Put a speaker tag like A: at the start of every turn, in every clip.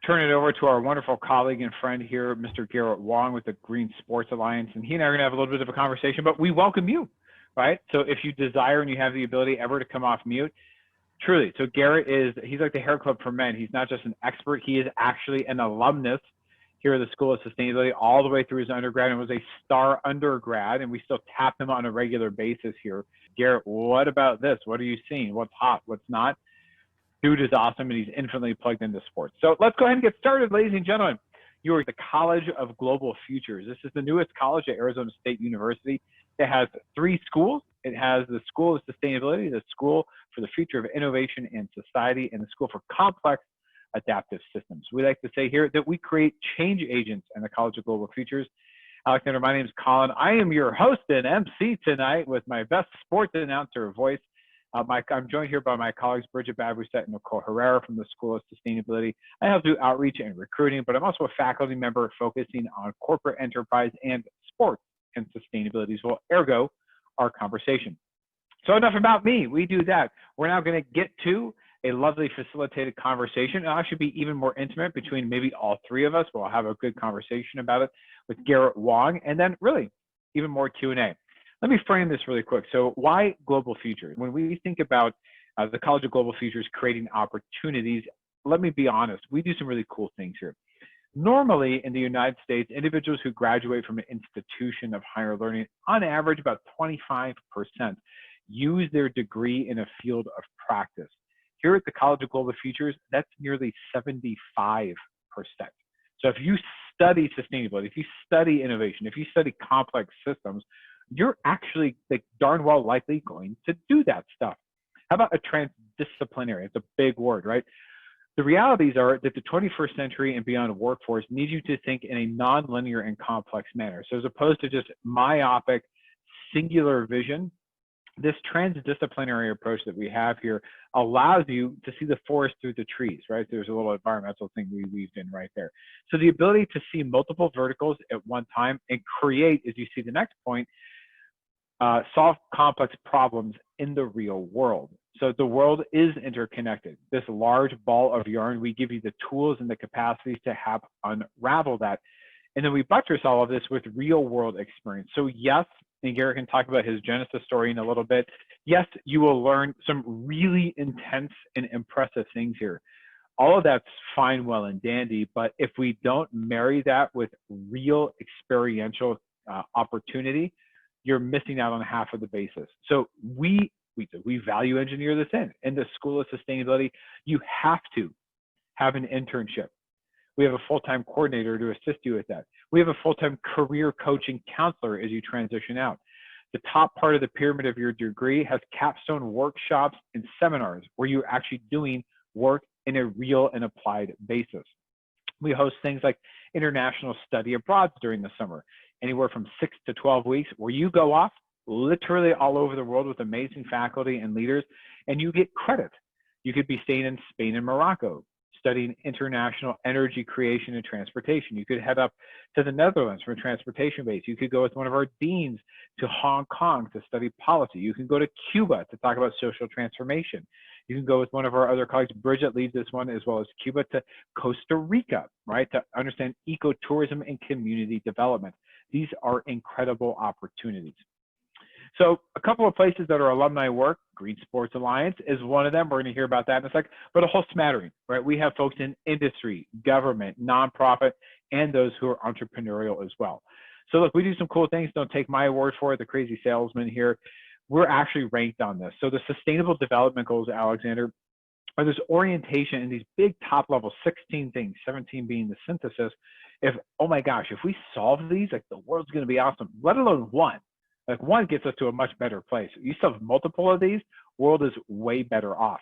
A: turn it over to our wonderful colleague and friend here, Mr. Garrett Wong with the Green Sports Alliance. And he and I are going to have a little bit of a conversation, but we welcome you, right? So if you desire and you have the ability ever to come off mute, truly. So Garrett he's like the hair club for men. He's not just an expert. He is actually an alumnus here at the School of Sustainability all the way through his undergrad and was a star undergrad. And we still tap him on a regular basis here. Garrett, what about this? What are you seeing? What's hot? What's not? Dude is awesome, and he's infinitely plugged into sports. So let's go ahead and get started, ladies and gentlemen. You are at the College of Global Futures. This is the newest college at Arizona State University. It has 3 schools. It has the School of Sustainability, the School for the Future of Innovation and Society, and the School for Complex Adaptive Systems. We like to say here that we create change agents in the College of Global Futures. Alexander, my name is Colin. I am your host and MC tonight with my best sports announcer voice. I'm joined here by my colleagues, Bridget Babuset and Nicole Herrera from the School of Sustainability. I help do outreach and recruiting, but I'm also a faculty member focusing on corporate enterprise and sports and sustainability as well, ergo, our conversation. So enough about me. We do that. We're now going to get to a lovely facilitated conversation. It'll actually be even more intimate between maybe all 3 of us. We'll have a good conversation about it with Garrett Wong, and then really even more Q&A. Let me frame this really quick. So why Global Futures? When we think about the College of Global Futures creating opportunities, let me be honest, we do some really cool things here. Normally in the United States, individuals who graduate from an institution of higher learning, on average about 25% use their degree in a field of practice. Here at the College of Global Futures, that's nearly 75%. So if you study sustainability, if you study innovation, if you study complex systems, you're actually darn well likely going to do that stuff. How about a transdisciplinary? It's a big word, right? The realities are that the 21st century and beyond workforce needs you to think in a nonlinear and complex manner. So as opposed to just myopic, singular vision, this transdisciplinary approach that we have here allows you to see the forest through the trees, right? There's a little environmental thing we weaved in right there. So the ability to see multiple verticals at one time and create, as you see the next point, solve complex problems in the real world. So the world is interconnected. This large ball of yarn, we give you the tools and the capacities to have unravel that. And then we buttress all of this with real world experience. So yes, and Garrett can talk about his Genesis story in a little bit. Yes, you will learn some really intense and impressive things here. All of that's fine, well, and dandy, but if we don't marry that with real experiential opportunity, you're missing out on half of the basis. So we value engineer this in. In the School of Sustainability, you have to have an internship. We have a full-time coordinator to assist you with that. We have a full-time career coaching counselor as you transition out. The top part of the pyramid of your degree has capstone workshops and seminars where you're actually doing work in a real and applied basis. We host things like international study abroad during the summer, anywhere from 6 to 12 weeks, where you go off literally all over the world with amazing faculty and leaders, and you get credit. You could be staying in Spain and Morocco, studying international energy creation and transportation. You could head up to the Netherlands for a transportation base. You could go with one of our deans to Hong Kong to study policy. You can go to Cuba to talk about social transformation. You can go with one of our other colleagues, Bridget leads this one, as well as Cuba, to Costa Rica, right, to understand ecotourism and community development. These are incredible opportunities. So a couple of places that are alumni work, Green Sports Alliance is one of them. We're going to hear about that in a sec, but a whole smattering, right? We have folks in industry, government, nonprofit, and those who are entrepreneurial as well. So look, we do some cool things. Don't take my word for it, the crazy salesman here. We're actually ranked on this. So the Sustainable Development Goals, Alexander, are this orientation in these big top level 16 things, 17 being the synthesis. If, oh my gosh, if we solve these, like the world's going to be awesome, let alone one. Like one gets us to a much better place. You still have multiple of these, world is way better off.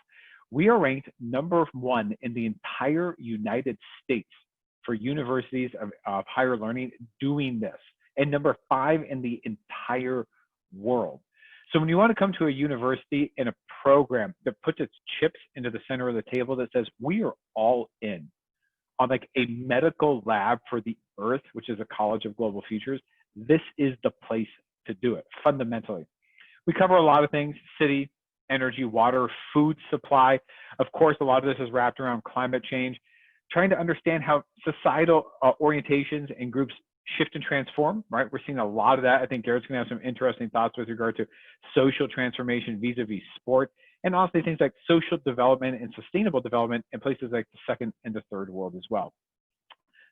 A: We are ranked number 1 in the entire United States for universities of higher learning doing this, and number 5 in the entire world. So when you want to come to a university in a program that puts its chips into the center of the table that says we are all in on like a medical lab for the earth, which is a College of Global Futures, this is the place to do it fundamentally. We cover a lot of things: city, energy, water, food supply. Of course, a lot of this is wrapped around climate change. trying to understand how societal orientations and groups shift and transform, right? We're seeing a lot of that. I think Garrett's going to have some interesting thoughts with regard to social transformation vis-a-vis sport, and also things like social development and sustainable development in places like the second and the third world as well.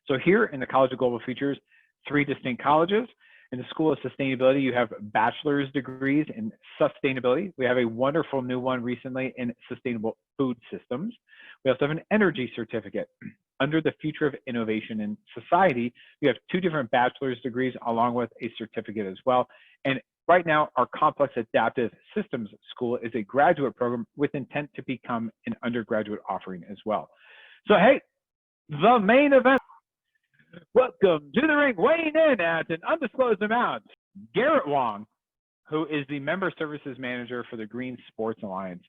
A: So here in the College of Global Futures, 3 distinct colleges. In the School of Sustainability, you have bachelor's degrees in sustainability. We have a wonderful new one recently in sustainable food systems. We also have an energy certificate. Under the Future of Innovation in Society, you have 2 different bachelor's degrees along with a certificate as well. And right now, our Complex Adaptive Systems School is a graduate program with intent to become an undergraduate offering as well. So, hey, the main event. Welcome to the ring, weighing in at an undisclosed amount, Garrett Wong, who is the Member Services Manager for the Green Sports Alliance.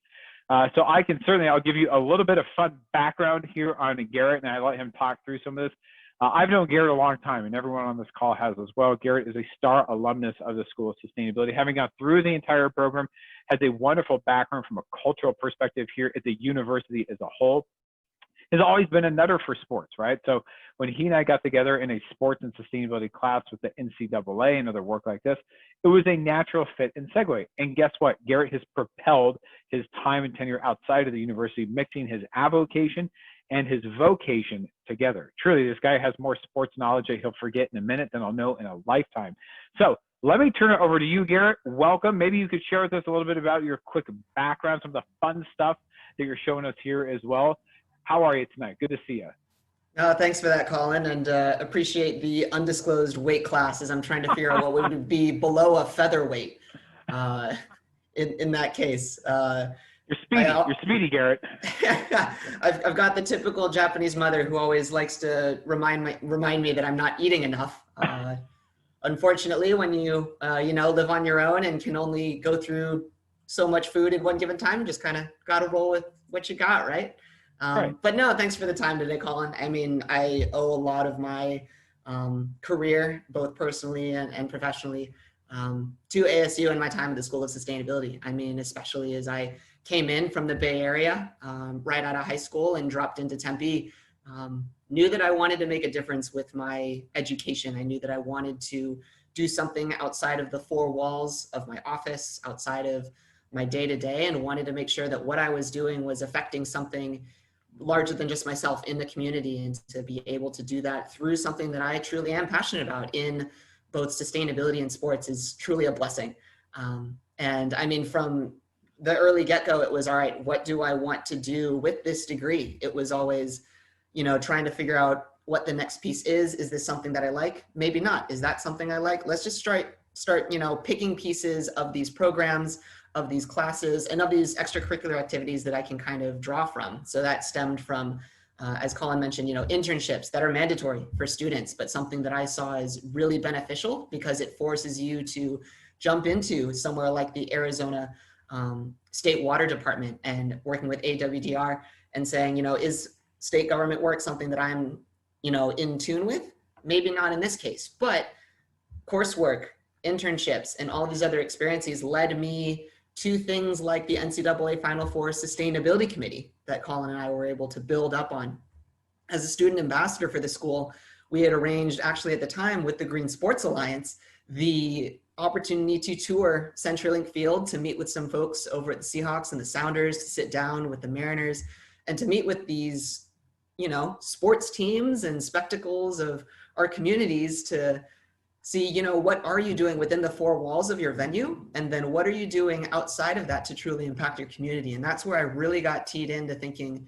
A: So I'll give you a little bit of fun background here on Garrett, and I let him talk through some of this. I've known Garrett a long time, and everyone on this call has as well. Garrett is a star alumnus of the School of Sustainability. Having gone through the entire program, has a wonderful background from a cultural perspective here at the university as a whole. Has always been a nutter for sports, right? So when he and I got together in a sports and sustainability class with the NCAA and other work like this, it was a natural fit and segue. And guess what? Garrett has propelled his time and tenure outside of the university, mixing his avocation and his vocation together. Truly, this guy has more sports knowledge that he'll forget in a minute than I'll know in a lifetime. So let me turn it over to you, Garrett. Welcome. Maybe you could share with us a little bit about your quick background, some of the fun stuff that you're showing us here as well. How are you tonight? Good to see you.
B: Thanks for that, Colin, and appreciate the undisclosed weight classes. I'm trying to figure out what would be below a featherweight in that case.
A: You're speedy, Garrett.
B: I've got the typical Japanese mother who always likes to remind me that I'm not eating enough. Unfortunately, when you live on your own and can only go through so much food at one given time, you just kind of got to roll with what you got, right?
A: Right.
B: But no, thanks for the time today, Colin. I mean, I owe a lot of my career, both personally and professionally, to ASU and my time at the School of Sustainability. I mean, especially as I came in from the Bay Area right out of high school and dropped into Tempe, knew that I wanted to make a difference with my education. I knew that I wanted to do something outside of the 4 walls of my office, outside of my day-to-day, and wanted to make sure that what I was doing was affecting something larger than just myself in the community, and to be able to do that through something that I truly am passionate about in both sustainability and sports is truly a blessing. And I mean, from the early get-go, it was, all right, what do I want to do with this degree? It was always, trying to figure out what the next piece is. Is this something that I like? Maybe not. Is that something I like? Let's just start, picking pieces of these programs, of these classes, and of these extracurricular activities that I can kind of draw from. So that stemmed from, as Colin mentioned, internships that are mandatory for students, but something that I saw as really beneficial because it forces you to jump into somewhere like the Arizona State Water Department and working with AWDR and saying, is state government work something that I'm, in tune with? Maybe not in this case, but coursework, internships, and all these other experiences led me to things like the NCAA Final Four Sustainability Committee that Colin and I were able to build up on. As a student ambassador for the school, we had arranged, actually at the time with the Green Sports Alliance, the opportunity to tour CenturyLink Field to meet with some folks over at the Seahawks and the Sounders, to sit down with the Mariners, and to meet with these, sports teams and spectacles of our communities to see, what are you doing within the 4 walls of your venue? And then what are you doing outside of that to truly impact your community? And that's where I really got teed into thinking,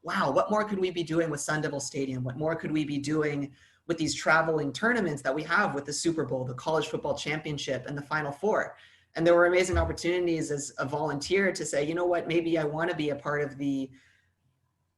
B: wow, what more could we be doing with Sun Devil Stadium? What more could we be doing with these traveling tournaments that we have with the Super Bowl, the College Football Championship, and the Final Four? And there were amazing opportunities as a volunteer to say, maybe I want to be a part of the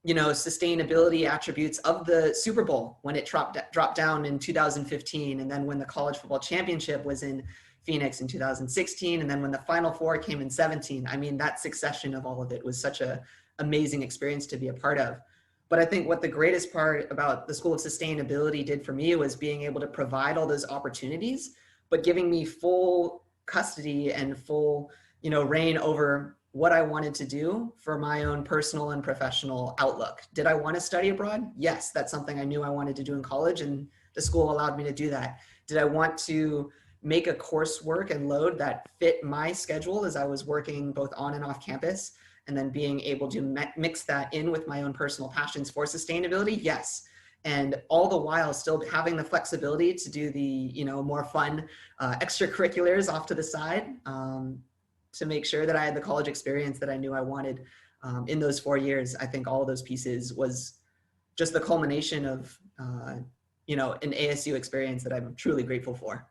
B: sustainability attributes of the Super Bowl when it dropped down in 2015. And then when the College Football Championship was in Phoenix in 2016. And then when the Final Four came in 17, I mean, that succession of all of it was such an amazing experience to be a part of. But I think what the greatest part about the School of Sustainability did for me was being able to provide all those opportunities, but giving me full custody and full, reign over what I wanted to do for my own personal and professional outlook. Did I want to study abroad? Yes, that's something I knew I wanted to do in college, and the school allowed me to do that. Did I want to make a coursework and load that fit my schedule as I was working both on and off campus, and then being able to mix that in with my own personal passions for sustainability? Yes. And all the while still having the flexibility to do the, more fun extracurriculars off to the side, to make sure that I had the college experience that I knew I wanted in those 4 years. I think all of those pieces was just the culmination of, an ASU experience that I'm truly grateful for.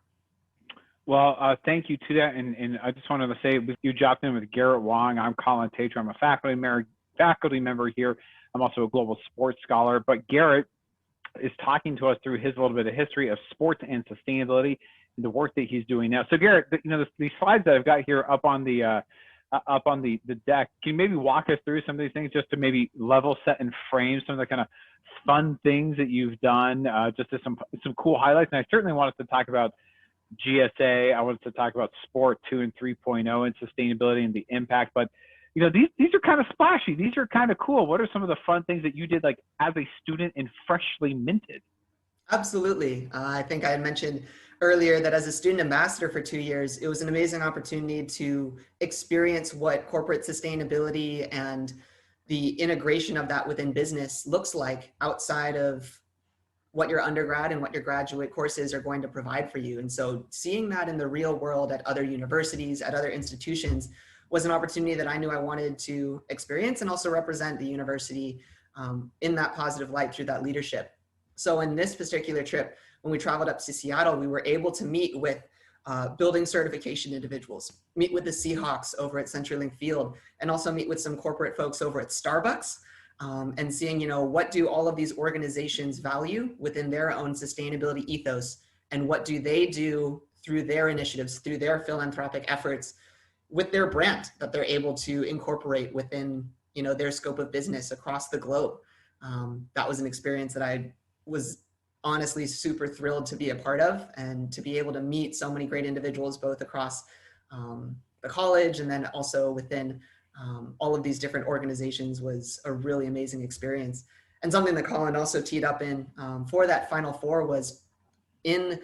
A: Well, thank you to that. And I just wanted to say, you dropped in with Garrett Wong. I'm Colin Tater. I'm a faculty member here. I'm also a global sports scholar. But Garrett is talking to us through his little bit of history of sports and sustainability and the work that he's doing now. So Garrett, these slides that I've got here up on the deck, can you maybe walk us through some of these things just to maybe level set and frame some of the kind of fun things that you've done, just to some cool highlights? And I certainly wanted to talk about GSA. I wanted to talk about Sport 2 and 3.0 and sustainability and the impact, but these are kind of splashy. These are kind of cool. What are some of the fun things that you did, like as a student and freshly minted?
B: Absolutely. I think I had mentioned earlier that as a student ambassador for 2 years, it was an amazing opportunity to experience what corporate sustainability and the integration of that within business looks like outside of what your undergrad and what your graduate courses are going to provide for you. And so seeing that in the real world at other universities, at other institutions, was an opportunity that I knew I wanted to experience and also represent the university in that positive light through that leadership. So in this particular trip, when we traveled up to Seattle, we were able to meet with building certification individuals, meet with the Seahawks over at CenturyLink Field, and also meet with some corporate folks over at Starbucks, and seeing, what do all of these organizations value within their own sustainability ethos, and what do they do through their initiatives, through their philanthropic efforts, with their brand that they're able to incorporate within, their scope of business across the globe. That was an experience that I was honestly super thrilled to be a part of, and to be able to meet so many great individuals, both across the college and then also within all of these different organizations, was a really amazing experience. And something that Colin also teed up in for that Final Four was in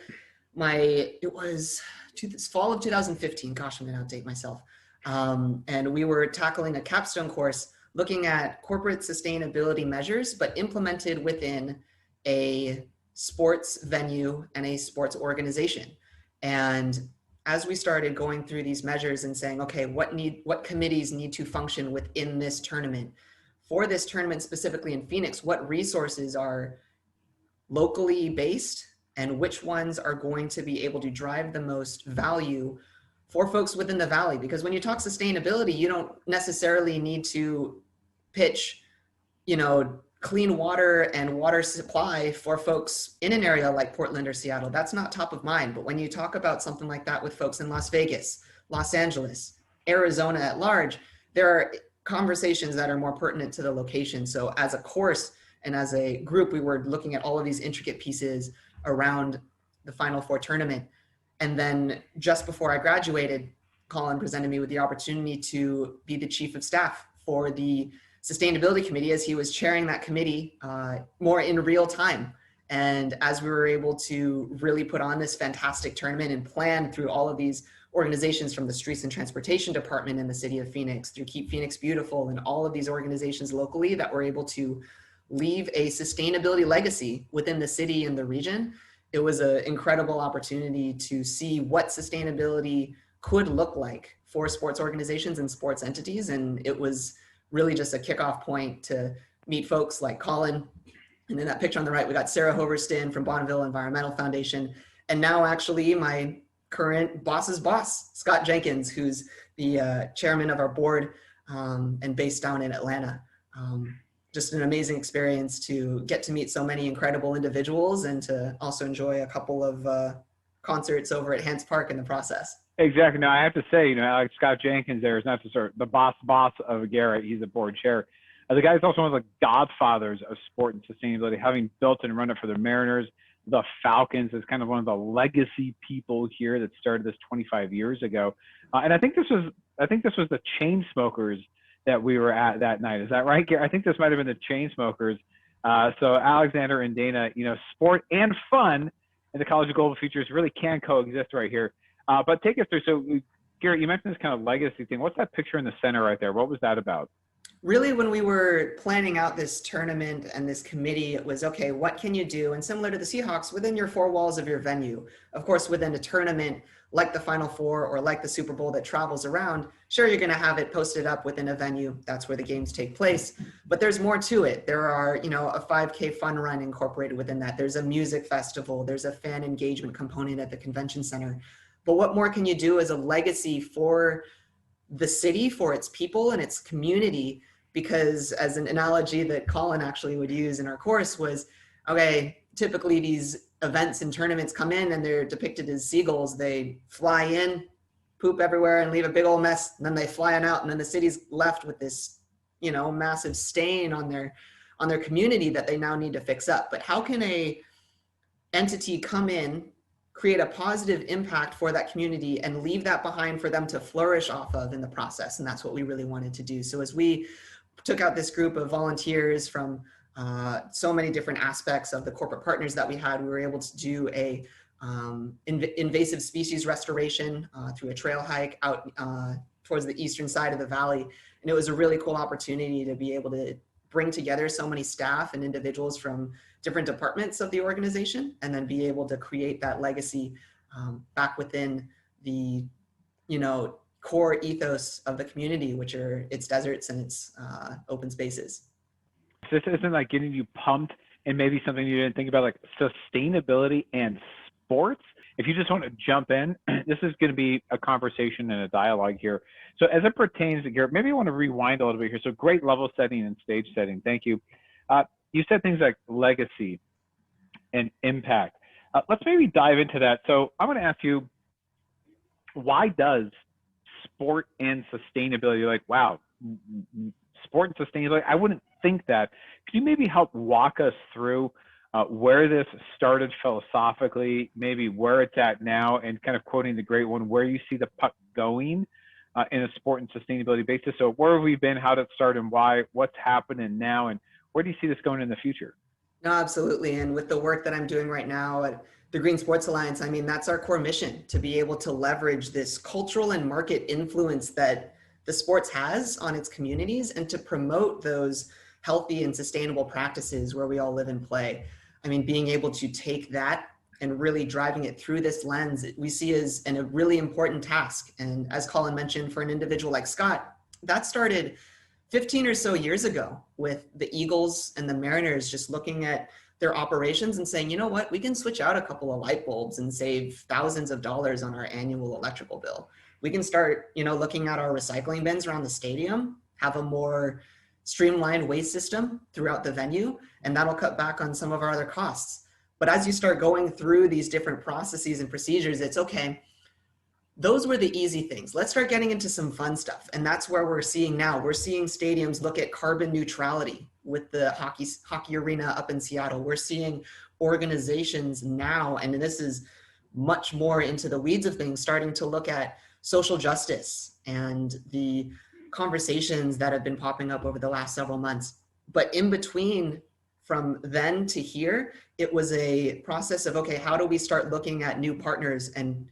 B: it was fall of 2015. Gosh, I'm gonna outdate myself. And we were tackling a capstone course looking at corporate sustainability measures, but implemented within a sports venue and a sports organization. And as we started going through these measures and saying, okay, what committees need to function within this tournament? For this tournament specifically in Phoenix, what resources are locally based and which ones are going to be able to drive the most value for folks within the Valley? Because when you talk sustainability, you don't necessarily need to pitch, clean water and water supply for folks in an area like Portland or Seattle. That's not top of mind. But when you talk about something like that with folks in Las Vegas, Los Angeles, Arizona at large, there are conversations that are more pertinent to the location. So as a course and as a group, we were looking at all of these intricate pieces around the Final Four tournament. And then just before I graduated, Colin presented me with the opportunity to be the chief of staff for the Sustainability Committee, as he was chairing that committee more in real time. And as we were able to really put on this fantastic tournament and plan through all of these organizations, from the Streets and Transportation Department in the city of Phoenix, through Keep Phoenix Beautiful, and all of these organizations locally that were able to leave a sustainability legacy within the city and the region, it was an incredible opportunity to see what sustainability could look like for sports organizations and sports entities. And it was really just a kickoff point to meet folks like Colin. And in that picture on the right, we got Sarah Hoverston from Bonneville Environmental Foundation. And now actually my current boss's boss, Scott Jenkins, who's the chairman of our board and based down in Atlanta. Just an amazing experience to get to meet so many incredible individuals and to also enjoy a couple of concerts over at Hance Park in the process.
A: Exactly. Now I have to say, like Scott Jenkins there is not just the boss of Garrett. He's a board chair. The guy is also one of the godfathers of sport and sustainability, having built and run it for the Mariners, the Falcons as kind of one of the legacy people here that started this 25 years ago. And I think this was the chain smokers that we were at that night. Is that right, Garrett? I think this might have been the chain smokers. So Alexander and Dana, sport and fun in the College of Global Futures really can coexist right here. But take us through. So Garrett, you mentioned this kind of legacy thing. What's that picture in the center right there? What was that about?
B: Really, when we were planning out this tournament and this committee, it was, okay, what can you do? And similar to the Seahawks, within your four walls of your venue, of course, within a tournament like the Final Four or like the Super Bowl that travels around, sure, you're going to have it posted up within a venue. That's where the games take place. But there's more to it. There are, a 5K fun run incorporated within that. There's a music festival. There's a fan engagement component at the convention center. But what more can you do as a legacy for the city, for its people and its community? Because as an analogy that Colin actually would use in our course was, okay, typically these events and tournaments come in and they're depicted as seagulls. They fly in, poop everywhere and leave a big old mess. And then they fly on out and then the city's left with this, massive stain on their community that they now need to fix up. But how can a entity come in, create a positive impact for that community and leave that behind for them to flourish off of in the process? And that's what we really wanted to do. So as we took out this group of volunteers from so many different aspects of the corporate partners that we had, we were able to do a invasive species restoration through a trail hike out towards the eastern side of the valley. And it was a really cool opportunity to be able to bring together so many staff and individuals from different departments of the organization and then be able to create that legacy back within the, core ethos of the community, which are its deserts and its open spaces.
A: This isn't like getting you pumped and maybe something you didn't think about, like sustainability and sports. If you just want to jump in, this is going to be a conversation and a dialogue here. So as it pertains to Garrett, maybe I want to rewind a little bit here. So great level setting and stage setting. Thank you. You said things like legacy and impact. Let's maybe dive into that. So I want to ask you, why does sport and sustainability, like, wow, sport and sustainability, I wouldn't think that. Could you maybe help walk us through where this started philosophically, maybe where it's at now, and kind of quoting the great one, where you see the puck going in a sport and sustainability basis? So where have we been, how did it start, and why, what's happening now, and where do you see this going in the future?
B: No, absolutely. And with the work that I'm doing right now at the Green Sports Alliance, I mean, that's our core mission, to be able to leverage this cultural and market influence that the sports has on its communities and to promote those healthy and sustainable practices where we all live and play. I mean, being able to take that and really driving it through this lens, we see as a really important task. And as Colin mentioned, for an individual like Scott, that started 15 or so years ago with the Eagles and the Mariners just looking at their operations and saying, you know what, we can switch out a couple of light bulbs and save thousands of dollars on our annual electrical bill. We can start, looking at our recycling bins around the stadium, have a more streamlined waste system throughout the venue, and that'll cut back on some of our other costs. But as you start going through these different processes and procedures, it's okay. Those were the easy things. Let's start getting into some fun stuff. And that's where we're seeing now. We're seeing stadiums look at carbon neutrality with the hockey arena up in Seattle. We're seeing organizations now, and this is much more into the weeds of things, starting to look at social justice and the conversations that have been popping up over the last several months. But in between, from then to here, it was a process of, okay, how do we start looking at new partners and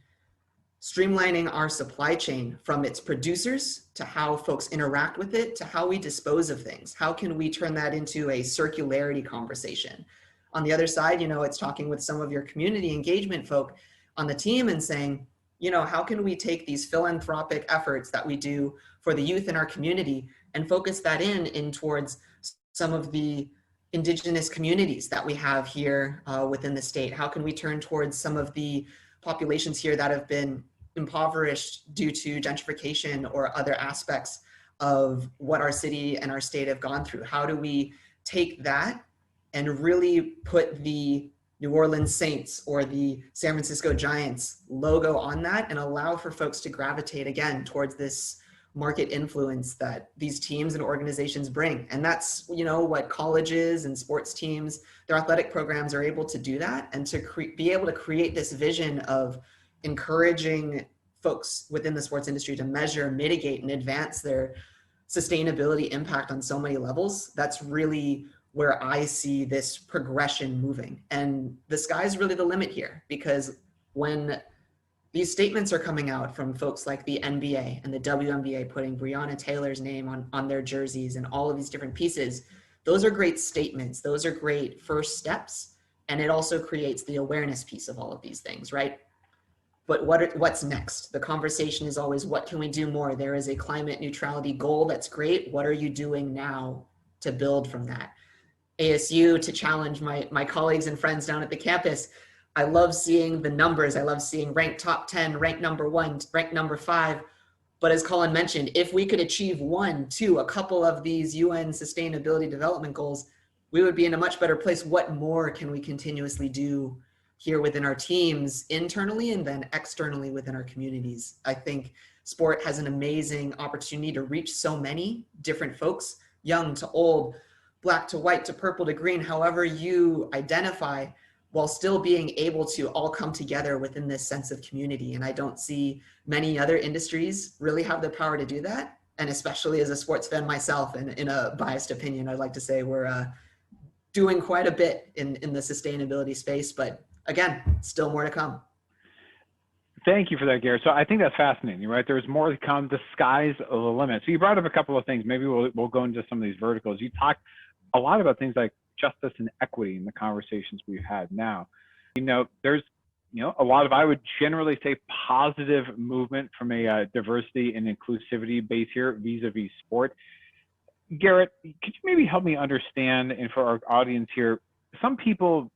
B: streamlining our supply chain from its producers to how folks interact with it to how we dispose of things? How can we turn that into a circularity conversation? On the other side, it's talking with some of your community engagement folk on the team and saying, how can we take these philanthropic efforts that we do for the youth in our community and focus that in towards some of the indigenous communities that we have here within the state? How can we turn towards some of the populations here that have been impoverished due to gentrification or other aspects of what our city and our state have gone through? How do we take that and really put the New Orleans Saints or the San Francisco Giants logo on that and allow for folks to gravitate again towards this market influence that these teams and organizations bring. And that's, you know, what colleges and sports teams, their athletic programs are able to do that, and to be able to create this vision of encouraging folks within the sports industry to measure, mitigate, and advance their sustainability impact on so many levels. That's really where I see this progression moving. And the sky's really the limit here, because when these statements are coming out from folks like the NBA and the WNBA putting Breonna Taylor's name on their jerseys and all of these different pieces, those are great statements. Those are great first steps. And it also creates the awareness piece of all of these things, right? But what's next? The conversation is always, what can we do more? There is a climate neutrality goal. That's great. What are you doing now to build from that? ASU, to challenge my colleagues and friends down at the campus, I love seeing the numbers. I love seeing ranked top 10, ranked number 1, ranked number 5. But as Colin mentioned, if we could achieve 1, 2, a couple of these UN Sustainability Development Goals, we would be in a much better place. What more can we continuously do here within our teams, internally and then externally within our communities? I think sport has an amazing opportunity to reach so many different folks, young to old, black to white to purple to green, however you identify, while still being able to all come together within this sense of community. And I don't see many other industries really have the power to do that. And especially as a sports fan myself, and in a biased opinion, I'd like to say we're doing quite a bit in the sustainability space, but again, still more to come.
A: Thank you for that, Garrett. So I think that's fascinating, right? There's more to come. The sky's the limit. So you brought up a couple of things. Maybe we'll go into some of these verticals. You talked a lot about things like justice and equity in the conversations we've had now. You know, there's, you know, a lot of, I would generally say, positive movement from a diversity and inclusivity base here vis-a-vis sport. Garrett, could you maybe help me understand, and for our audience here, some people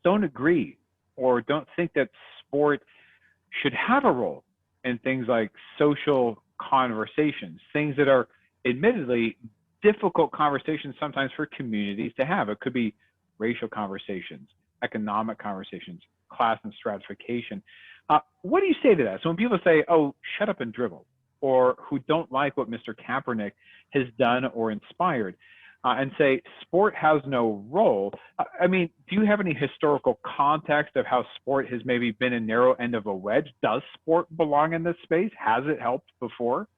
A: don't agree or don't think that sport should have a role in things like social conversations, things that are admittedly difficult conversations sometimes for communities to have. It could be racial conversations, economic conversations, class and stratification. What do you say to that? So when people say, oh, shut up and dribble, or who don't like what Mr. Kaepernick has done or inspired, and say sport has no role, I mean, do you have any historical context of how sport has maybe been a narrow end of a wedge? Does sport belong in this space? Has it helped before?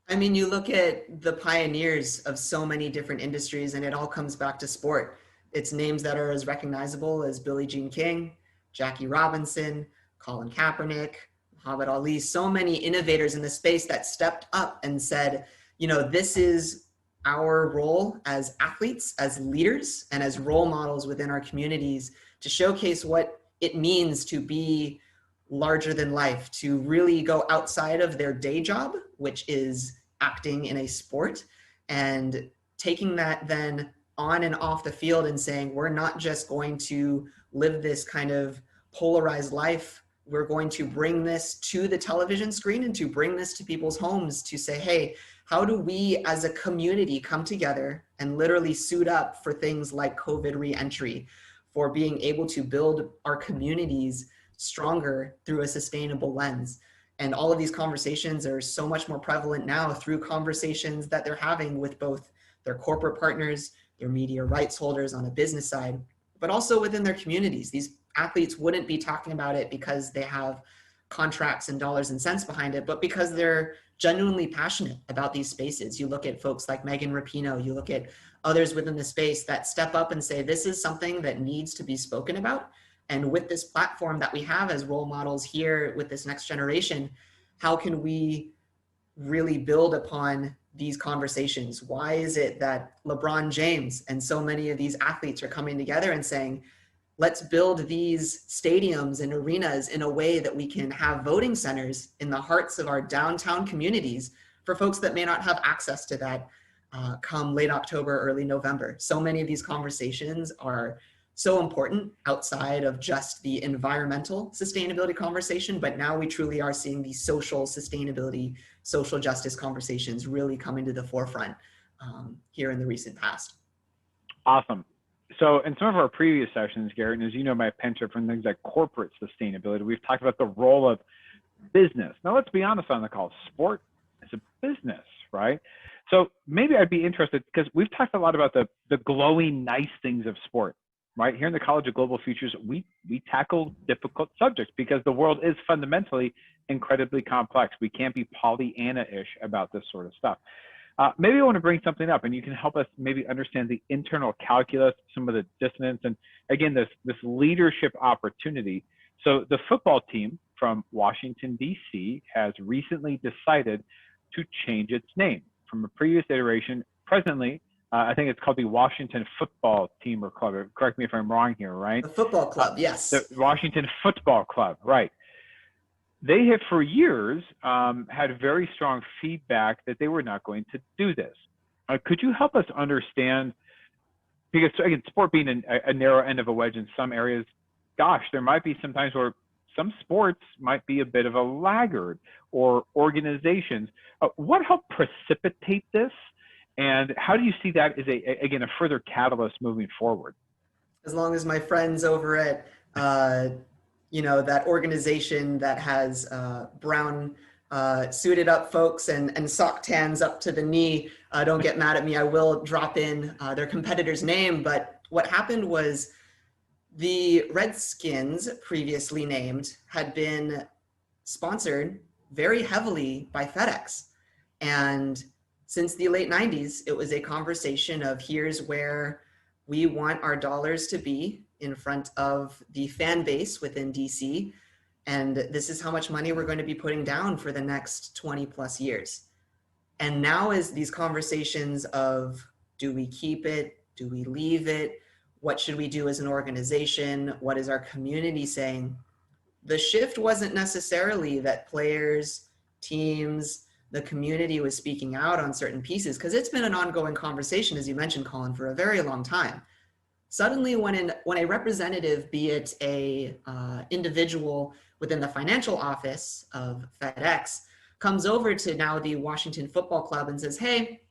B: I mean, you look at the pioneers of so many different industries, and it all comes back to sport. It's names that are as recognizable as Billie Jean King, Jackie Robinson, Colin Kaepernick, Muhammad Ali, so many innovators in the space that stepped up and said, you know, this is our role as athletes, as leaders, and as role models within our communities to showcase what it means to be larger than life, to really go outside of their day job, which is acting in a sport, and taking that then on and off the field and saying, we're not just going to live this kind of polarized life, we're going to bring this to the television screen and to bring this to people's homes to say, hey, how do we as a community come together and literally suit up for things like COVID re-entry, for being able to build our communities stronger through a sustainable lens? And all of these conversations are so much more prevalent now through conversations that they're having with both their corporate partners, their media rights holders on a business side, but also within their communities. These athletes wouldn't be talking about it because they have contracts and dollars and cents behind it, but because they're genuinely passionate about these spaces. You look at folks like Megan Rapinoe, you look at others within the space that step up and say, this is something that needs to be spoken about. And with this platform that we have as role models here with this next generation, how can we really build upon these conversations? Why is it that LeBron James and so many of these athletes are coming together and saying, let's build these stadiums and arenas in a way that we can have voting centers in the hearts of our downtown communities for folks that may not have access to that come late October, early November. So many of these conversations are so important outside of just the environmental sustainability conversation, but now we truly are seeing these social sustainability, social justice conversations really coming to the forefront here in the recent past.
A: Awesome. So in some of our previous sessions, Garrett, and as you know, my penchant for things like corporate sustainability, we've talked about the role of business. Now let's be honest on the call. Sport as a business, right? So maybe I'd be interested, because we've talked a lot about the glowing nice things of sport, right? Here in the College of Global Futures, we tackle difficult subjects because the world is fundamentally incredibly complex. We can't be Pollyanna-ish about this sort of stuff. Maybe I want to bring something up, and you can help us maybe understand the internal calculus, some of the dissonance, and again, this leadership opportunity. So the football team from Washington, D.C. has recently decided to change its name from a previous iteration. Presently, I think it's called the Washington Football Team or Club. Correct me if I'm wrong here, right?
B: The football club, yes.
A: The Washington Football Club, right. They have for years had very strong feedback that they were not going to do this. Could you help us understand, because again, sport being a narrow end of a wedge in some areas, gosh, there might be some times where some sports might be a bit of a laggard, or organizations. What helped precipitate this? And how do you see that as again, a further catalyst moving forward?
B: As long as my friends over at, that organization that has brown suited up folks and sock tans up to the knee don't get mad at me, I will drop in their competitor's name. But what happened was the Redskins, previously named, had been sponsored very heavily by FedEx. And since the late 90s, it was a conversation of, here's where we want our dollars to be in front of the fan base within DC. And this is how much money we're going to be putting down for the next 20 plus years. And now is these conversations of, do we keep it? Do we leave it? What should we do as an organization? What is our community saying? The shift wasn't necessarily that players, teams, the community was speaking out on certain pieces, because it's been an ongoing conversation, as you mentioned, Colin, for a very long time. Suddenly, when a representative, be it a individual within the financial office of FedEx, comes over to now the Washington Football Club and says, hey,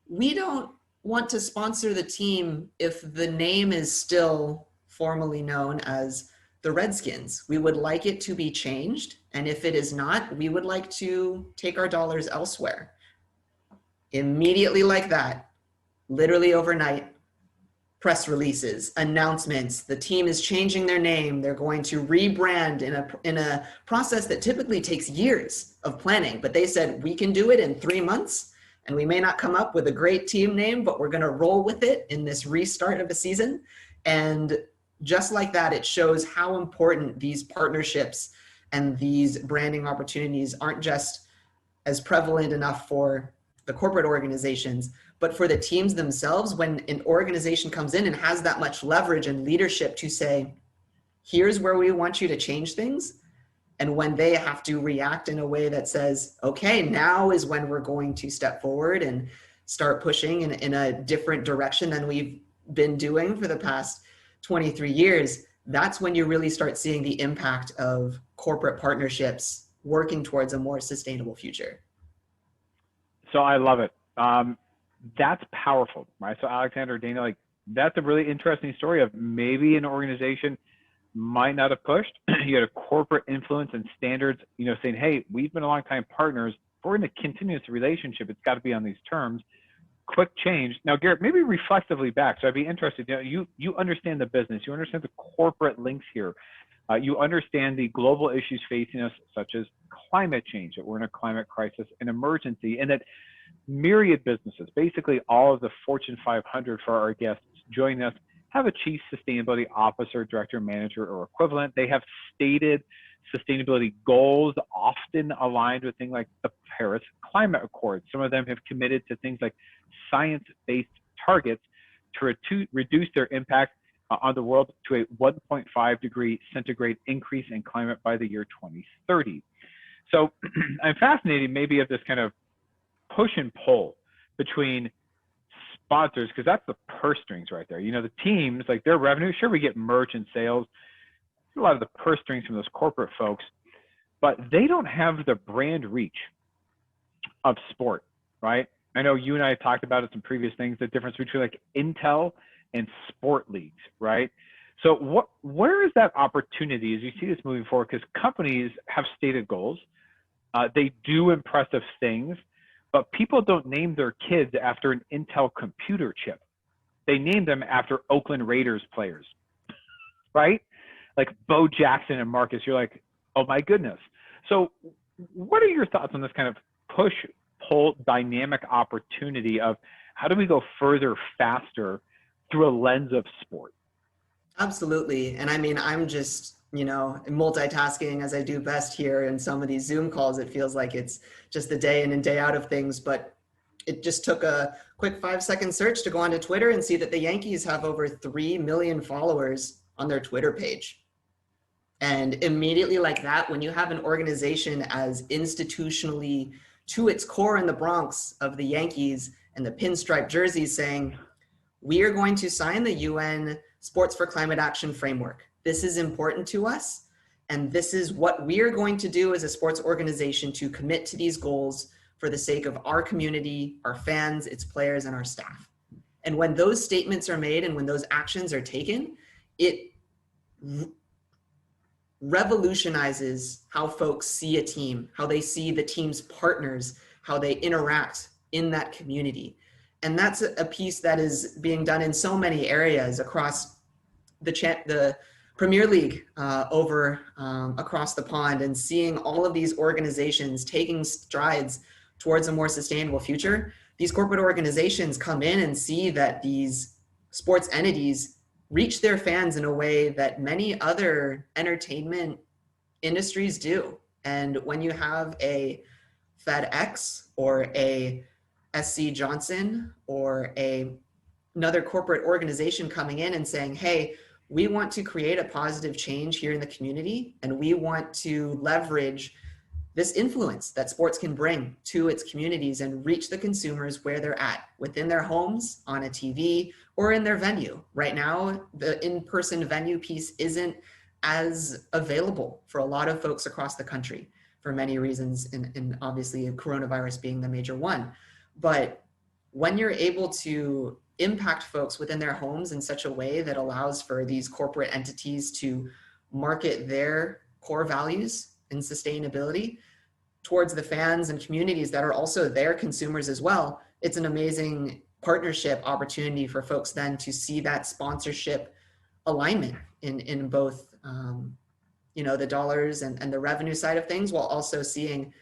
B: we don't want to sponsor the team if the name is still formally known as the Redskins. We would like it to be changed. And if it is not, we would like to take our dollars elsewhere. Immediately like that, literally overnight, press releases, announcements, the team is changing their name. They're going to rebrand in a process that typically takes years of planning. But they said, we can do it in 3 months. And we may not come up with a great team name, but we're going to roll with it in this restart of a season. And just like that, it shows how important these partnerships and these branding opportunities aren't just as prevalent enough for the corporate organizations, but for the teams themselves. When an organization comes in and has that much leverage and leadership to say, here's where we want you to change things. And when they have to react in a way that says, okay, now is when we're going to step forward and start pushing in a different direction than we've been doing for the past 23 years, that's when you really start seeing the impact of corporate partnerships working towards a more sustainable future.
A: So I love it. That's powerful, right? So Alexander, Dana, like, that's a really interesting story of maybe an organization might not have pushed. You had a corporate influence and standards, saying, hey, we've been a long time partners. If we're in a continuous relationship, it's got to be on these terms. Quick change. Now, Garrett, maybe reflectively back. So I'd be interested, you understand the business, you understand the corporate links here. You understand the global issues facing us, such as climate change, that we're in a climate crisis, an emergency, and that myriad businesses, basically all of the Fortune 500 for our guests joining us, have a chief sustainability officer, director, manager, or equivalent. They have stated sustainability goals, often aligned with things like the Paris Climate Accord. Some of them have committed to things like science-based targets to reduce their impact on the world to a 1.5 degree centigrade increase in climate by the year 2030. So I'm fascinated maybe of this kind of push and pull between sponsors, because that's the purse strings right there. The teams, like their revenue, sure, we get merch and sales, a lot of the purse strings from those corporate folks, but they don't have the brand reach of sport, right? I know you and I talked about it in previous things, the difference between like Intel and sport leagues, right? So where is that opportunity as you see this moving forward? Because companies have stated goals. They do impressive things. but people don't name their kids after an Intel computer chip. They name them after Oakland Raiders players, right? Like Bo Jackson and Marcus. You're like, oh my goodness. So what are your thoughts on this kind of push-pull dynamic opportunity of how do we go further, faster through a lens of sport?
B: Absolutely. And I mean, I'm just, multitasking as I do best here in some of these Zoom calls. It feels like it's just the day in and day out of things, but it just took a quick 5-second search to go onto Twitter and see that the Yankees have over 3 million followers on their Twitter page. And immediately like that, when you have an organization as institutionally to its core in the Bronx of the Yankees and the pinstripe jerseys saying, we are going to sign the UN Sports for Climate Action Framework. This is important to us. And this is what we are going to do as a sports organization to commit to these goals for the sake of our community, our fans, its players, and our staff. And when those statements are made and when those actions are taken, it revolutionizes how folks see a team, how they see the team's partners, how they interact in that community. And that's a piece that is being done in so many areas across the Premier League across the pond, and seeing all of these organizations taking strides towards a more sustainable future. These corporate organizations come in and see that these sports entities reach their fans in a way that many other entertainment industries do. And when you have a FedEx or a SC Johnson or another corporate organization coming in and saying, hey, we want to create a positive change here in the community, and we want to leverage this influence that sports can bring to its communities and reach the consumers where they're at, within their homes, on a TV, or in their venue. Right now, the in-person venue piece isn't as available for a lot of folks across the country for many reasons, and obviously coronavirus being the major one. But when you're able to impact folks within their homes in such a way that allows for these corporate entities to market their core values and sustainability towards the fans and communities that are also their consumers as well, it's an amazing partnership opportunity for folks then to see that sponsorship alignment in both the dollars and the revenue side of things, while also seeing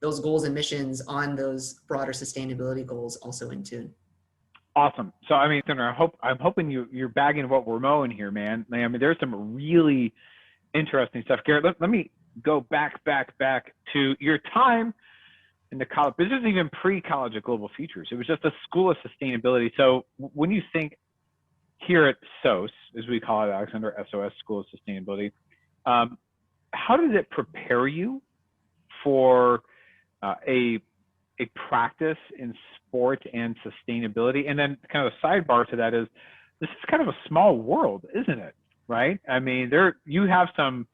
B: those goals and missions on those broader sustainability goals also in tune.
A: Awesome. So, I mean, I'm hoping you're bagging what we're mowing here, man. I mean, there's some really interesting stuff. Garrett, let me go back to your time in the college. This isn't even pre-college at Global Futures. It was just a school of sustainability. So when you think here at SOS, as we call it, Alexander SOS School of Sustainability, how does it prepare you for a practice in sport and sustainability? And then kind of a sidebar to that is, this is kind of a small world, isn't it? Right? I mean, you have some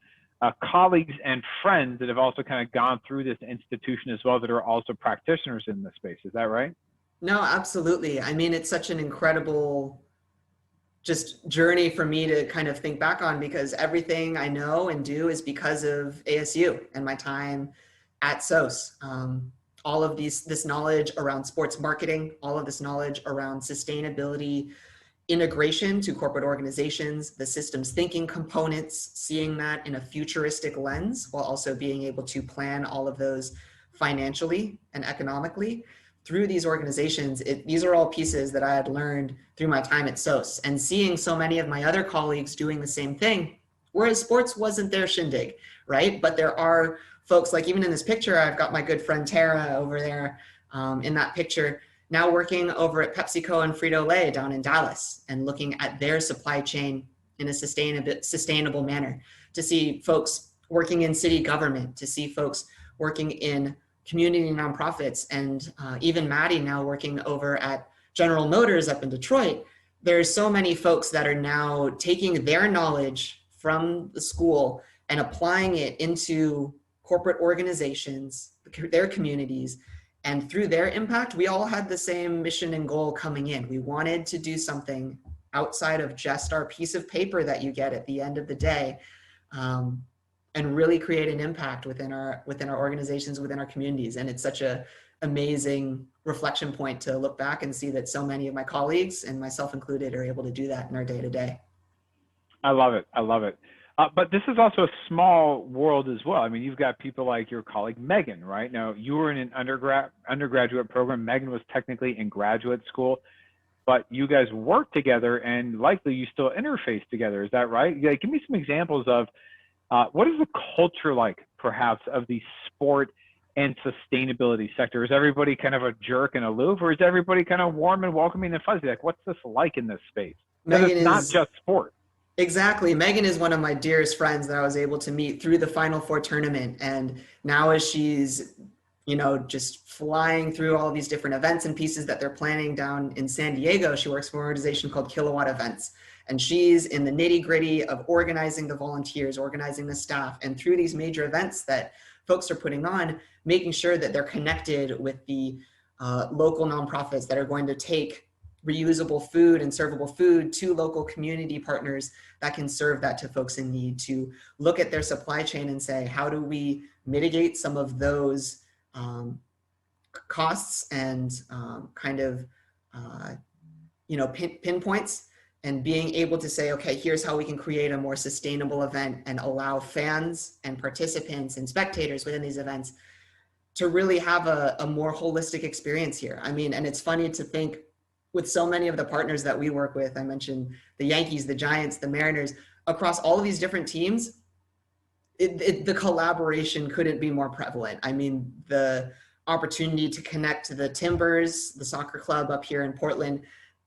A: colleagues and friends that have also kind of gone through this institution as well that are also practitioners in this space. Is that right?
B: No, absolutely. I mean, it's such an incredible just journey for me to kind of think back on, because everything I know and do is because of ASU and my time at SOS. All of this knowledge around sports marketing, all of this knowledge around sustainability, integration to corporate organizations, the systems thinking components, seeing that in a futuristic lens, while also being able to plan all of those financially and economically through these organizations. These are all pieces that I had learned through my time at SOS, and seeing so many of my other colleagues doing the same thing, whereas sports wasn't their shindig, right? But there are folks, like even in this picture, I've got my good friend Tara over there in that picture, now working over at PepsiCo and Frito-Lay down in Dallas and looking at their supply chain in a sustainable manner, to see folks working in city government, to see folks working in community nonprofits, and even Maddie now working over at General Motors up in Detroit. There's so many folks that are now taking their knowledge from the school and applying it into corporate organizations, their communities, and through their impact, we all had the same mission and goal coming in. We wanted to do something outside of just our piece of paper that you get at the end of the day, and really create an impact within our organizations, within our communities. And it's such a amazing reflection point to look back and see that so many of my colleagues, and myself included, are able to do that in our day-to-day.
A: I love it. I love it. But this is also a small world as well. I mean, you've got people like your colleague Megan, right? Now, you were in an undergraduate program. Megan was technically in graduate school, but you guys work together and likely you still interface together. Is that right? Yeah, give me some examples of what is the culture like, perhaps, of the sport and sustainability sector? Is everybody kind of a jerk and aloof, or is everybody kind of warm and welcoming and fuzzy? Like, what's this like in this space? Because it's not just sport.
B: Exactly. Megan is one of my dearest friends that I was able to meet through the Final Four tournament. And now as she's, just flying through all these different events and pieces that they're planning down in San Diego, she works for an organization called Kilowatt Events. And she's in the nitty gritty of organizing the volunteers, organizing the staff, and through these major events that folks are putting on, making sure that they're connected with the local nonprofits that are going to take reusable food and servable food to local community partners that can serve that to folks in need, to look at their supply chain and say, how do we mitigate some of those costs and pinpoints, and being able to say, okay, here's how we can create a more sustainable event and allow fans and participants and spectators within these events to really have a more holistic experience here. I mean, and it's funny to think, with so many of the partners that we work with, I mentioned the Yankees, the Giants, the Mariners, across all of these different teams, the collaboration couldn't be more prevalent. I mean, the opportunity to connect to the Timbers, the soccer club up here in Portland,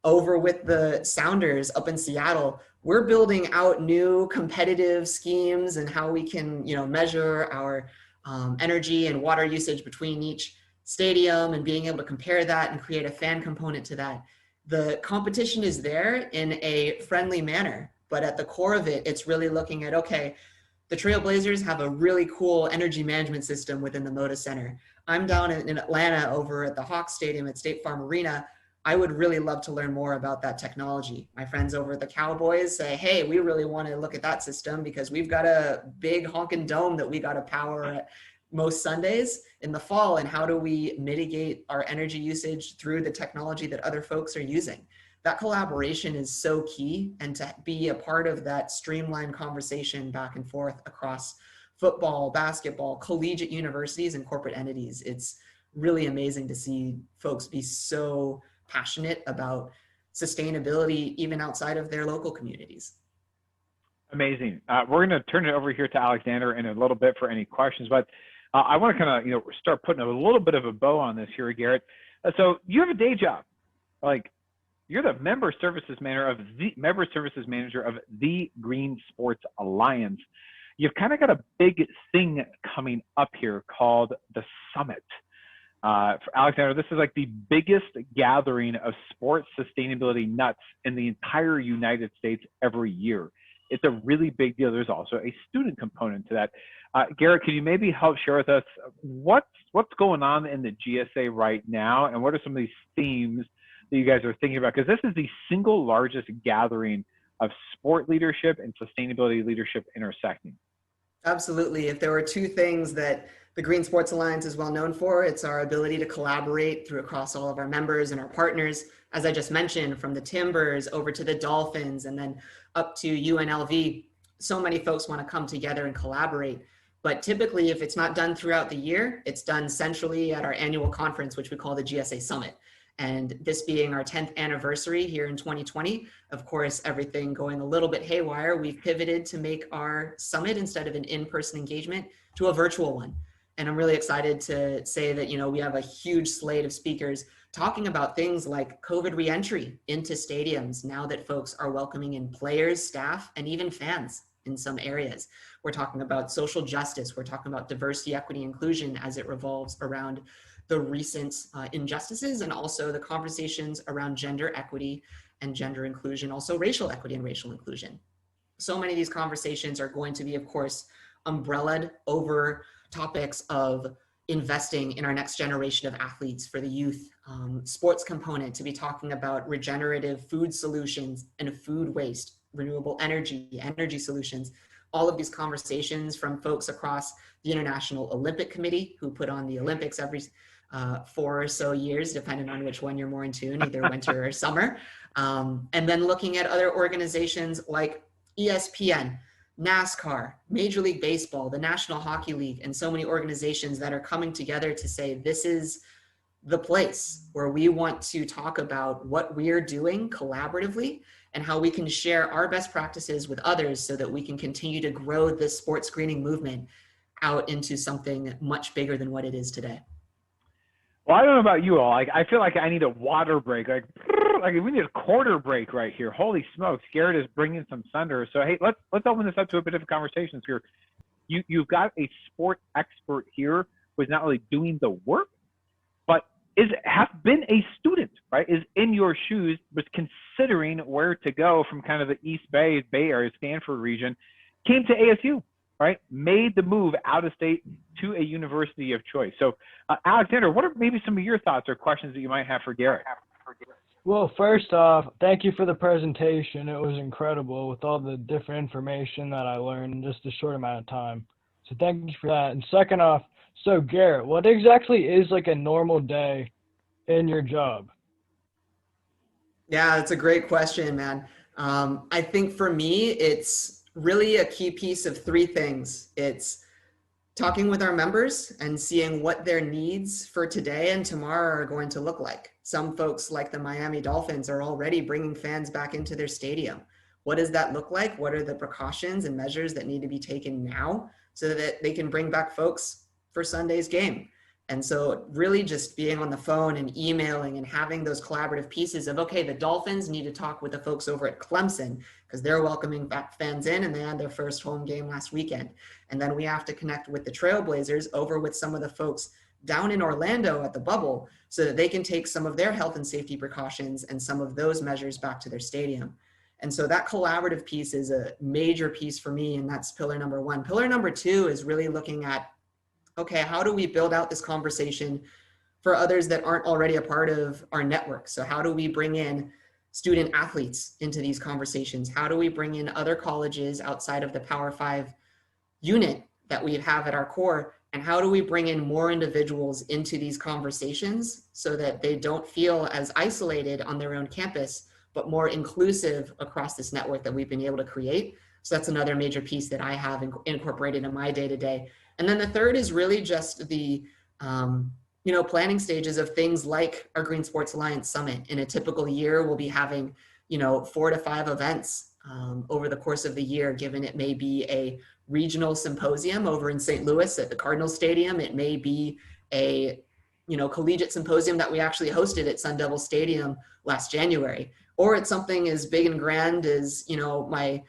B: over with the Sounders up in Seattle, we're building out new competitive schemes and how we can, measure our energy and water usage between each stadium, and being able to compare that and create a fan component to that. The competition is there in a friendly manner, but at the core of it, it's really looking at, okay, the Trailblazers have a really cool energy management system within the Moda Center. I'm down in Atlanta over at the Hawks Stadium at State Farm Arena. I would really love to learn more about that technology. My friends over at the Cowboys say, hey, we really want to look at that system because we've got a big honking dome that we got to power at most Sundays in the fall, and how do we mitigate our energy usage through the technology that other folks are using? That collaboration is so key, and to be a part of that streamlined conversation back and forth across football, basketball, collegiate universities, and corporate entities. It's really amazing to see folks be so passionate about sustainability even outside of their local communities.
A: Amazing. We're going to turn it over here to Alexander in a little bit for any questions, but I want to kind of, start putting a little bit of a bow on this here, Garrett. So you have a day job, like you're the member services manager of the Green Sports Alliance. You've kind of got a big thing coming up here called the Summit. For Alexander, this is like the biggest gathering of sports sustainability nuts in the entire United States every year. It's a really big deal. There's also a student component to that. Garrett, could you maybe help share with us what's going on in the GSA right now, and what are some of these themes that you guys are thinking about? Because this is the single largest gathering of sport leadership and sustainability leadership intersecting.
B: Absolutely. If there were two things that the Green Sports Alliance is well known for, it's our ability to collaborate through across all of our members and our partners. As I just mentioned, from the Timbers over to the Dolphins and then up to UNLV, so many folks want to come together and collaborate. But typically, if it's not done throughout the year, it's done centrally at our annual conference, which we call the GSA Summit. And this being our 10th anniversary here in 2020, of course, everything going a little bit haywire, we've pivoted to make our summit, instead of an in-person engagement, to a virtual one. And I'm really excited to say that, we have a huge slate of speakers talking about things like COVID reentry into stadiums now that folks are welcoming in players, staff, and even fans in some areas. We're talking about social justice. We're talking about diversity, equity, inclusion as it revolves around the recent injustices, and also the conversations around gender equity and gender inclusion, also racial equity and racial inclusion. So many of these conversations are going to be, of course, umbrellaed over topics of investing in our next generation of athletes for the youth, sports component, to be talking about regenerative food solutions and food waste, renewable energy solutions. All of these conversations from folks across the International Olympic Committee, who put on the Olympics every 4 or so years, depending on which one you're more in tune, either winter or summer. And then looking at other organizations like ESPN, NASCAR, Major League Baseball, the National Hockey League, and so many organizations that are coming together to say, this is the place where we want to talk about what we're doing collaboratively and how we can share our best practices with others so that we can continue to grow this sports screening movement out into something much bigger than what it is today.
A: Well, I don't know about you all. I feel like I need a water break. Like we need a quarter break right here. Holy smokes, Garrett is bringing some thunder. So hey, let's open this up to a bit of a conversation here. You've got a sport expert here who's not really doing the work, but has been a student, right? Is in your shoes, was considering where to go from kind of the East Bay Area, Stanford region, came to ASU. Right, made the move out of state to a university of choice. So, Alexander, what are maybe some of your thoughts or questions that you might have for Garrett?
C: Well, first off, thank you for the presentation. It was incredible with all the different information that I learned in just a short amount of time. So thank you for that. And second off, so Garrett, what exactly is like a normal day in your job?
B: Yeah, that's a great question, man. I think for me, it's really a key piece of 3 things. It's talking with our members and seeing what their needs for today and tomorrow are going to look like. Some folks, like the Miami Dolphins, are already bringing fans back into their stadium. What does that look like? What are the precautions and measures that need to be taken now so that they can bring back folks for Sunday's game? And so really just being on the phone and emailing and having those collaborative pieces of, okay, the Dolphins need to talk with the folks over at Clemson because they're welcoming back fans in and they had their first home game last weekend. And then we have to connect with the Trailblazers over with some of the folks down in Orlando at the bubble so that they can take some of their health and safety precautions and some of those measures back to their stadium. And so that collaborative piece is a major piece for me, and that's pillar number 1. Pillar number 2 is really looking at, okay, how do we build out this conversation for others that aren't already a part of our network? So how do we bring in student athletes into these conversations? How do we bring in other colleges outside of the Power 5 unit that we have at our core? And how do we bring in more individuals into these conversations so that they don't feel as isolated on their own campus, but more inclusive across this network that we've been able to create? So that's another major piece that I have incorporated in my day-to-day. And then the third is really just the planning stages of things like our Green Sports Alliance Summit. In a typical year, we'll be having 4 to 5 events over the course of the year, given it may be a regional symposium over in St. Louis at the Cardinal Stadium. It may be a collegiate symposium that we actually hosted at Sun Devil Stadium last January, or it's something as big and grand as my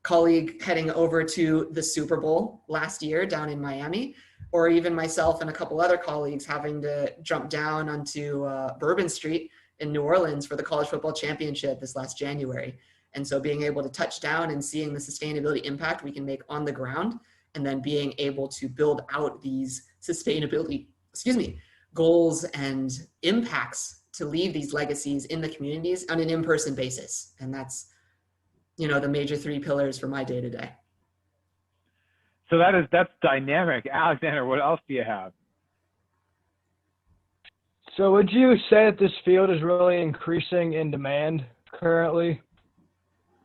B: colleague heading over to the Super Bowl last year down in Miami, or even myself and a couple other colleagues having to jump down onto Bourbon Street in New Orleans for the college football championship this last January. And so being able to touch down and seeing the sustainability impact we can make on the ground, and then being able to build out these sustainability, goals and impacts to leave these legacies in the communities on an in-person basis. And that's the major 3 pillars for my day-to-day.
A: So that's dynamic. Alexander, what else do you have?
C: So would you say that this field is really increasing in demand currently?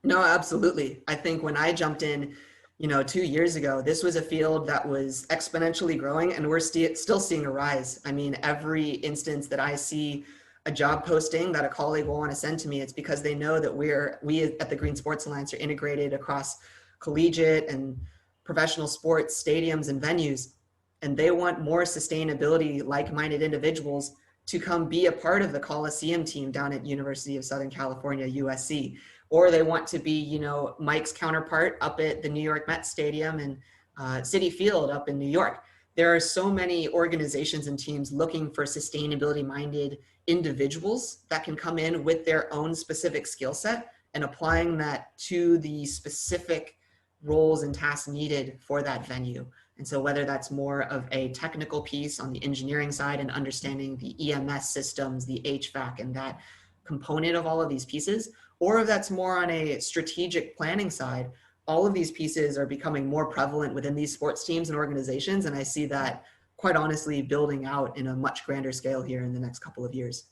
B: No, absolutely. I think when I jumped in, 2 years ago, this was a field that was exponentially growing, and we're still seeing a rise. I mean, every instance that I see a job posting that a colleague will want to send to me, it's because they know that we at the Green Sports Alliance are integrated across collegiate and professional sports stadiums and venues, and they want more sustainability like-minded individuals to come be a part of the Coliseum team down at University of Southern California, USC, or they want to be, Mike's counterpart up at the New York Mets Stadium and Citi Field up in New York. There are so many organizations and teams looking for sustainability-minded individuals that can come in with their own specific skill set and applying that to the specific roles and tasks needed for that venue. And so whether that's more of a technical piece on the engineering side and understanding the EMS systems, the HVAC, and that component of all of these pieces, or if that's more on a strategic planning side, all of these pieces are becoming more prevalent within these sports teams and organizations. And I see that quite honestly building out in a much grander scale here in the next couple of years.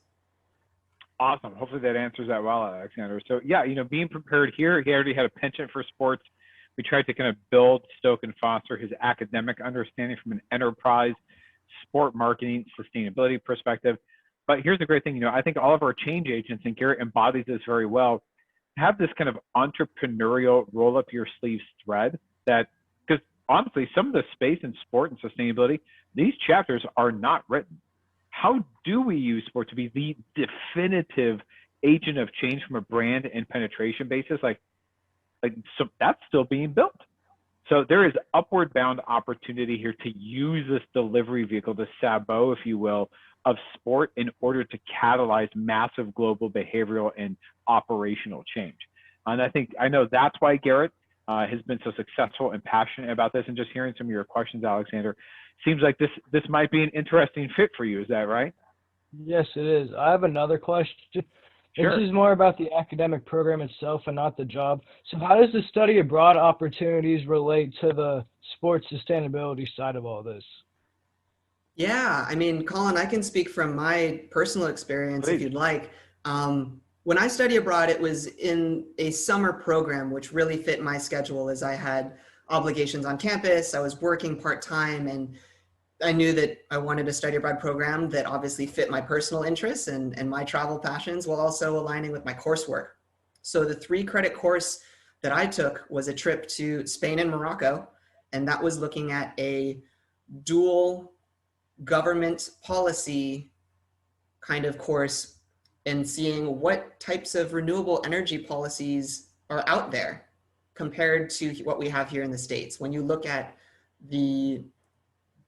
A: Awesome. Hopefully that answers that well, Alexander. So yeah, being prepared here, he already had a penchant for sports. We tried to kind of build, stoke, and foster his academic understanding from an enterprise, sport marketing, sustainability perspective. But here's the great thing, I think all of our change agents, and Garrett embodies this very well, have this kind of entrepreneurial roll up your sleeves thread that, because honestly, some of the space in sport and sustainability, these chapters are not written. How do we use sport to be the definitive agent of change from a brand and penetration basis? So that's still being built. So there is upward bound opportunity here to use this delivery vehicle, the sabot, if you will, of sport in order to catalyze massive global behavioral and operational change. And I know that's why Garrett has been so successful and passionate about this. And just hearing some of your questions, Alexander, seems like this might be an interesting fit for you. Is that right?
C: Yes, it is. I have another question.
A: Sure.
C: This is more about the academic program itself and not the job. So how does the study abroad opportunities relate to the sports sustainability side of all this?
B: Yeah, I mean, Colin, I can speak from my personal experience
A: Please.
B: if you'd like. When I studied abroad, it was in a summer program, which really fit my schedule as I had obligations on campus. I was working part-time, and I knew that I wanted a study abroad program that obviously fit my personal interests and my travel passions while also aligning with my coursework. So the 3-credit course that I took was a trip to Spain and Morocco, and that was looking at a dual government policy kind of course and seeing what types of renewable energy policies are out there compared to what we have here in the States. When you look at the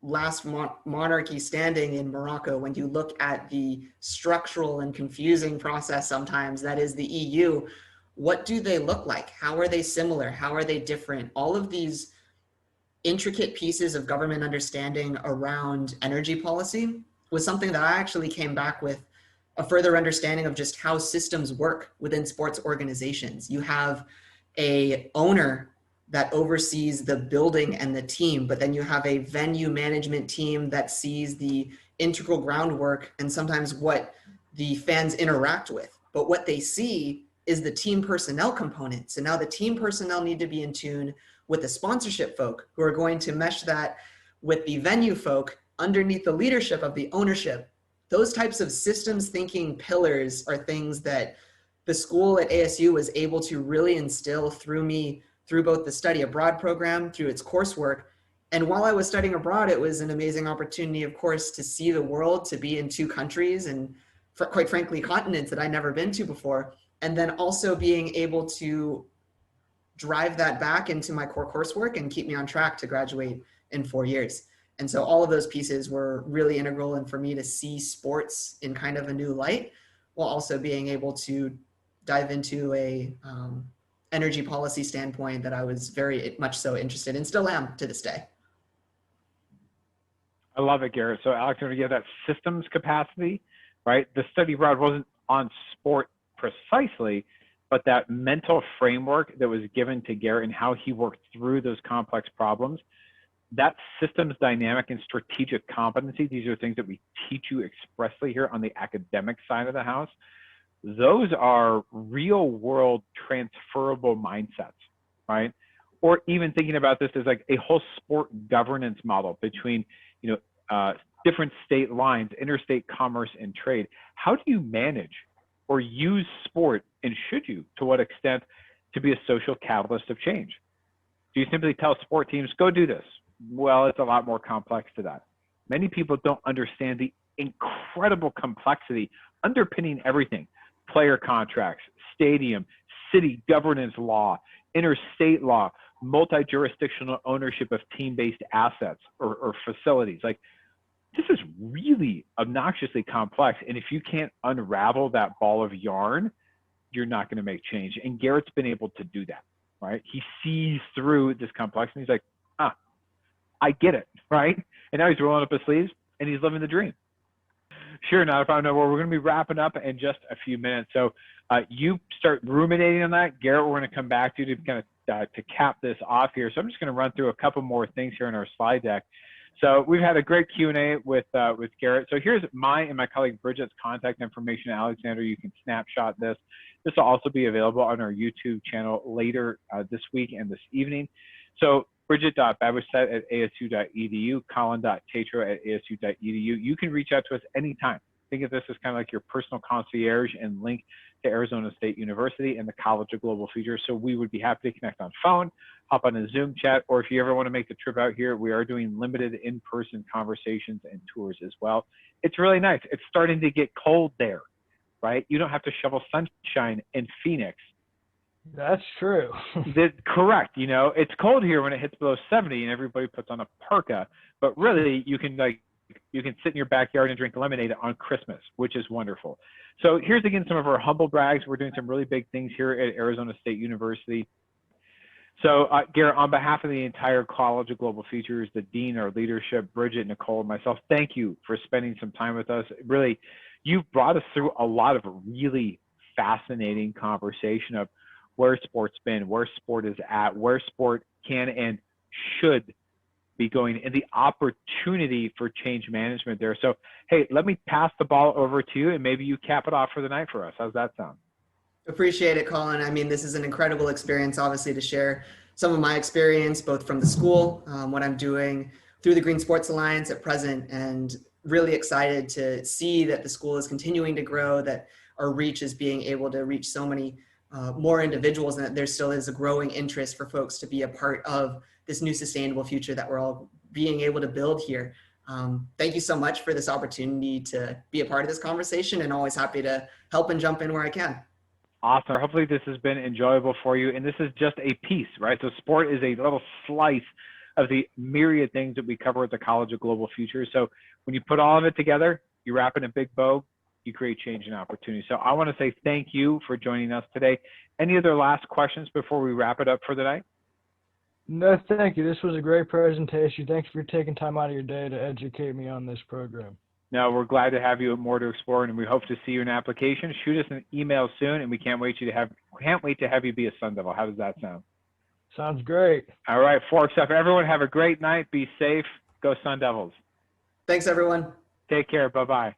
B: last monarchy standing in Morocco, when you look at the structural and confusing process sometimes that is the EU, what do they look like? How are they similar? How are they different? All of these intricate pieces of government understanding around energy policy was something that I actually came back with a further understanding of just how systems work within sports organizations. You have a owner that oversees the building and the team, but then you have a venue management team that sees the integral groundwork and sometimes what the fans interact with. But what they see is the team personnel component. So now the team personnel need to be in tune with the sponsorship folk who are going to mesh that with the venue folk underneath the leadership of the ownership. Those types of systems thinking pillars are things that the school at ASU was able to really instill through me, through both the study abroad program, through its coursework. And while I was studying abroad, it was an amazing opportunity, of course, to see the world, to be in 2 countries and quite frankly, continents that I'd never been to before. And then also being able to drive that back into my core coursework and keep me on track to graduate in 4 years. And so all of those pieces were really integral and for me to see sports in kind of a new light, while also being able to dive into a energy policy standpoint that I was very much so interested in, still am to this day.
A: I love it, Garrett. So Alexander, yeah, that systems capacity, right? The study abroad wasn't on sport precisely, but that mental framework that was given to Garrett and how he worked through those complex problems, that systems dynamic and strategic competency, these are things that we teach you expressly here on the academic side of the house. Those are real world transferable mindsets, right? Or even thinking about this as like a whole sport governance model between, different state lines, interstate commerce and trade. How do you manage or use sport, and should you, to what extent, to be a social catalyst of change? Do you simply tell sport teams, go do this? Well, it's a lot more complex to that. Many people don't understand the incredible complexity underpinning everything: player contracts, stadium, city governance law, interstate law, multi-jurisdictional ownership of team-based assets or facilities. Like, this is really obnoxiously complex. And if you can't unravel that ball of yarn, you're not going to make change. And Garrett's been able to do that, right? He sees through this complexity. He's like, I get it, right? And now he's rolling up his sleeves and he's living the dream. Sure, not a problem. No, we're going to be wrapping up in just a few minutes. So you start ruminating on that. Garrett, we're going to come back to you to kind of to cap this off here. So I'm just going to run through a couple more things here in our slide deck. So we've had a great Q&A with Garrett. So here's my and my colleague Bridget's contact information. Alexander, you can snapshot this. This will also be available on our YouTube channel later this week and this evening. So bridget.babusset@asu.edu, colin.tatro@asu.edu. You can reach out to us anytime. Think of this as kind of like your personal concierge and link to Arizona State University and the College of Global Futures. So we would be happy to connect on phone, hop on a Zoom chat, or if you ever want to make the trip out here, we are doing limited in-person conversations and tours as well. It's really nice. It's starting to get cold there, right? You don't have to shovel sunshine in Phoenix.
C: That's true.
A: Correct. You know, it's cold here when it hits below 70 and everybody puts on a parka, but really you can sit in your backyard and drink lemonade on Christmas, which is wonderful. So here's again some of our humble brags. We're doing some really big things here at Arizona State University. So Garrett, on behalf of the entire College of Global Futures, the Dean, our leadership, Bridget, Nicole, and myself, thank you for spending some time with us. Really, you've brought us through a lot of really fascinating conversation of where sport's been, where sport is at, where sport can and should be going, and the opportunity for change management there. So, hey, let me pass the ball over to you, and maybe you cap it off for the night for us. How's that sound?
B: Appreciate it, Colin. I mean, this is an incredible experience, obviously, to share some of my experience, both from the school, what I'm doing through the Green Sports Alliance at present, and really excited to see that the school is continuing to grow, that our reach is being able to reach so many more individuals, and that there still is a growing interest for folks to be a part of this new sustainable future that we're all being able to build here. Thank you so much for this opportunity to be a part of this conversation, and always happy to help and jump in where I can.
A: Awesome. Hopefully this has been enjoyable for you. And this is just a piece, right? So sport is a little slice of the myriad things that we cover at the College of Global Futures. So when you put all of it together, you wrap it in a big bow, you create change and opportunity. So I want to say thank you for joining us today. Any other last questions before we wrap it up for the night?
C: No, thank you. This was a great presentation. Thanks for taking time out of your day to educate me on this program.
A: No, we're glad to have you at More to Explore, and we hope to see you in application. Shoot us an email soon, and we can't wait to have you be a Sun Devil. How does that sound?
C: Sounds great.
A: All right, Forks up. Everyone have a great night. Be safe. Go Sun Devils.
B: Thanks, everyone.
A: Take care. Bye-bye.